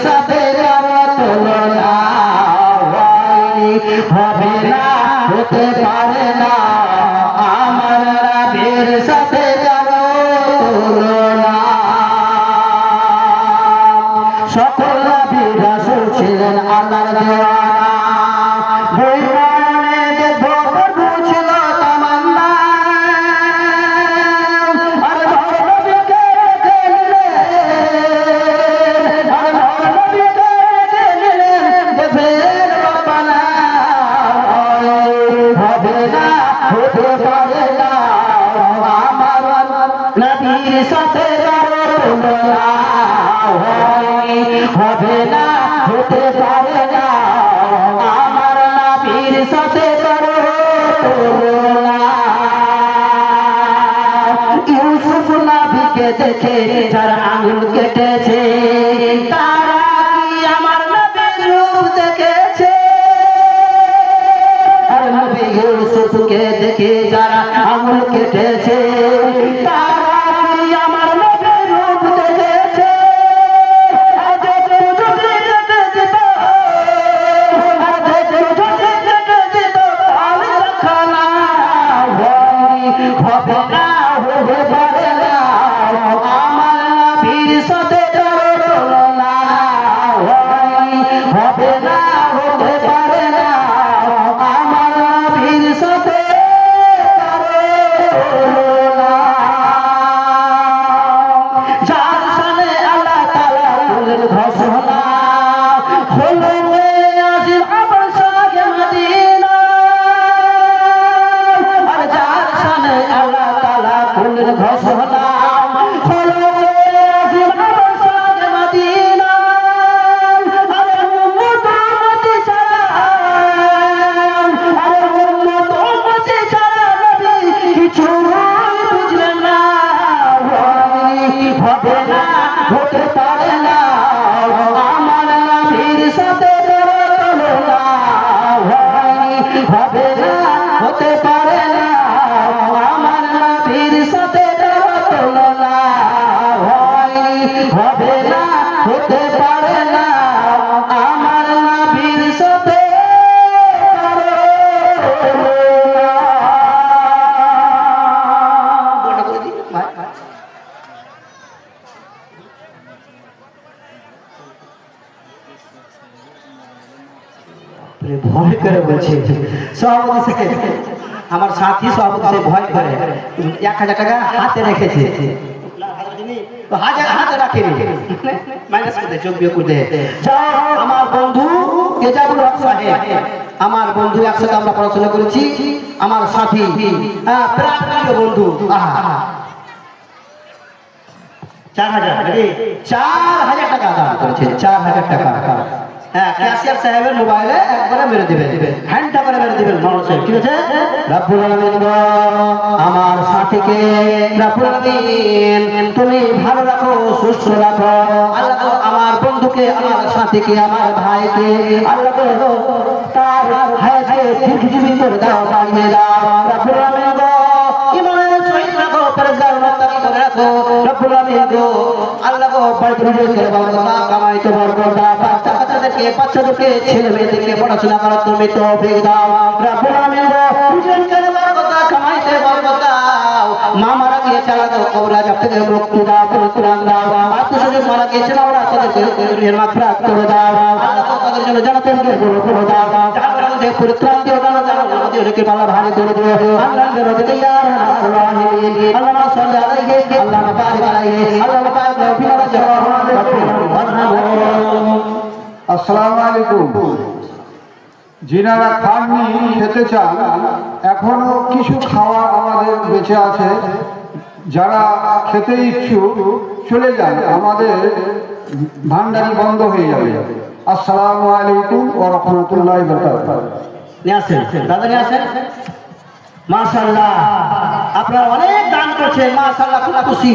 সাথে কারো তুলনা হবে না, হতে পারে না আমার নবীর সাথে কারো তুলনা। সকল নবী রাসূল ছিলেন আল্লাহর দেওয়ানা, হবে না, হতে পারে না আমার নবীর সাথে কারো তুলনা। ইউসুফ নবীকে দেখে যারা আঙুল কেটেছে তারা কি আমার নবীর রূপ দেখেছে? আর নবী ইউসুফকে দেখে যারা আঙুল কেটেছে তারা কি আমার নবীর রূপ দেখেছে? হবে না, হতে পারে না আমার নবীর সাথে কারো তুলনা। হবে না, হতে পারে না আমার নবীর সাথে কারো তুলনা। যার শানে আল্লাহ তাআলা করলেন ঘোষণা, খুলবে আসির আবসাকে মদিনা। আর যার শানে আল্লাহ তাআলা করলেন ঘোষণা, খুলবে আসির আবসাকে মদিনা। আরে উম্মত উম্মতি ছাড়া, আরে উম্মত উম্মতি ছাড়া নবী কিছু বুঝলেন না। হবে না, হতে পারে না আমার নবীর সাথে কারো তুলনা। হবে না, হতে পারে না আমার নবীর সাথে কারো তুলনা। হবে না, হতে পারে না আমার নবীর সাথে কারো ভয় করে বলছে সভাপতি সাহেব, আমার সাথী সভাপতি সাহেব ভয় করে 1000 টাকা হাতে রেখেছে, হাতে রাখেনি, মাইনাস করতে যোগ বিয়োগ করতে। আমার বন্ধু তেজাবুল হক সাহেব, আমার বন্ধু, একসাথে আমরা পড়াশোনা করেছি, আমার সাথী, প্রাণপ্রিয় বন্ধু। 4000 টাকা দান করেছে, 4000 টাকা। হ্যাঁ, ক্যাশিয়ার সাহেবের মোবাইলে একবারে মেরে দিবেন, হ্যান্ডটা করে মেরে দিবেন মাওলানা সাহেব, ঠিক আছে? রব্বুল আলামিন গো, আমার সাথীকে রব্বুল আলামিন তুমি ভালো রাখো, সুস্থ রাখো। আল্লাহ গো, আমার বন্ধুকে, আমার সাথীকে, আমার ভাইকে আল্লাহ গো তার হায়াতে দীর্ঘজীবী করে দাও, বাড়িয়ে দাও। রব্বুল আলামিন গো, ইমানের সহিত রাখো, পরহেজগার মুত্তাকি করে রাখো। রব্বুল আলামিন গো, আল্লাহ গো বাড়িতে রিজিকের বরকত, কামাইতে বরকত দাও। বাচ্চাদেরকে, ছেলে মেয়েদেরকে পড়াশোনা করার তুমি তৌফিক দাও। রব্বুল আলামিন গো, রিজিকের বরকত, কামাইতে বরকত দাও। মা মারা গিয়েছে আল্লাহ গো, কবর আযাব থেকে মুক্তি দাও, কুরআন দাও। আত্মীয়স্বজন মারা গিয়েছে আল্লাহ তাদেরকে রুহের মাগফিরাত করে দাও। আল্লাহ গো তাদের জন্য জান্নাতের গর্ব করে দাও। জাহান্নাম থেকে পরিত্রাণ দিও, জান্নাতকে ভালো ভালো করে দিও। আল্লাহ রহমতে ইয়া আরহামার রাহিমিন। আল্লাহুম্মা সাল্লি আলাইহি, আল্লাহুম্মা বারিক আলাইহি, আল্লাহুম্মা বারিক ফি আসসালামু আলাইকুম। যিনারা খাননি, খেতে চান, এখনো কিছু খাওয়া আমাদের বেঁচে আছে। যারা খেতে ইচ্ছুক চলে যান, আমাদের ভান্ডারি বন্ধ হয়ে যাবে। আসসালামু আলাইকুম ওয়া রাহমাতুল্লাহি ওয়া বারাকাতুহু। নিয়ে আসেন দাদা, নিয়ে আসেন। মাশাআল্লাহ, আপনারা অনেক দান করছেন, মাশাআল্লাহ, খুব খুশি।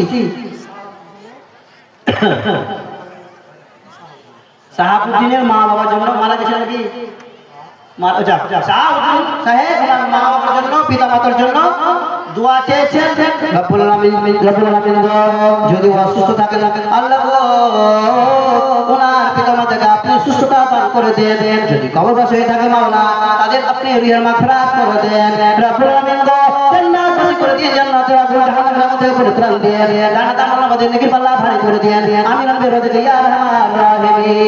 সাহাবুদ্দিনের মা বাবার জন্য মারা গেছে নাকি? সাহাবুদ্দিন সাহেব মা বাবার জন্য, পিতা মাতার জন্য দোয়া চেয়েছেন। রব্বুল আলামিন যদি অসুস্থ থাকেন আল্লাহ গো ওনার পিতা করে দেন, যদি কবরবাসী হয়ে থাকে মাওলা তাদের আপনি রুহের মাগফিরাত করে দেন। রব্বুল আমিন গো জান্নাতবাসী করে দিয়ে জান্নাতের আগুন জাহান্নামের আগুন থেকে পরিত্রাণ দিয়ে জান্নাত আমাদের নেকির পাল্লা ভারী করে দেন। আমিন রব্বি রাদিকা ইয়া আরহামার রাহিমিন।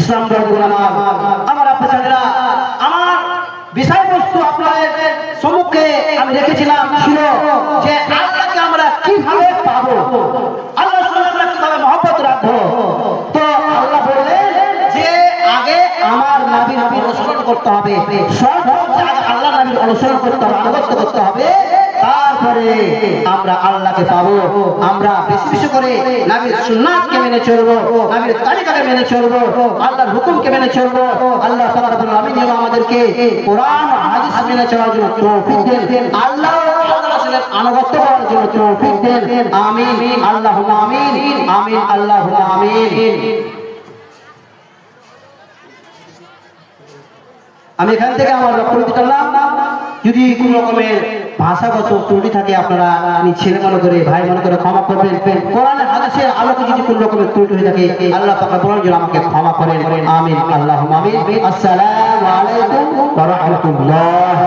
ইসলাম ধর্মের আমার আপনারা আমার বিষয়বস্তু আপনাদের সম্মুখে আমি রেখেছিলাম ছিল যে আল্লাহকে আমরা কিভাবে পাবো, আল্লাহর সঙ্গে আমরা কিভাবে মহব্বত রাখবো। তো আল্লাহ বললেন যে আগে আমার নবীর অনুসরণ করতে হবে, সর্বোচ্চ আগে আল্লাহ নবীর অনুসরণ করতে হবে, আনুগত্য করতে হবে, তারপরে আমরা আল্লাহকে পাবো। আমরা বেশি বেশি করে নবীর সুন্নাতকে মেনে চলবো, নবীর তরিকাকে মেনে চলবো, আল্লাহর হুকুমকে মেনে চলবো। আল্লাহ তাআলা রব্বুল আমিন আমাদেরকে কোরআন ও হাদিস মেনে চলার জন্য তৌফিক দেন, আল্লাহ ও আল্লাহর রাসূলের আনুগত্য করার জন্য তৌফিক দেন। আমিন আল্লাহুম্মা আমিন, আমিন আল্লাহুম্মা আমিন। আমি এখান থেকে আমার বক্তব্য দিলাম। যদি কোন রকমের ভাষাগত ত্রুটি থাকে আপনারা আমি ছেলে মনে করে ভাই মনে করে ক্ষমা করবেন। কোরআন হাদিসের আলোকে যদি কোন রকমের ত্রুটি হয়ে থাকে আল্লাহ পাক বলেন যে আমাকে ক্ষমা করেন। আমিন আল্লাহুম্মা আমিন। আসসালামু আলাইকুম ওয়া রাহমাতুল্লাহ।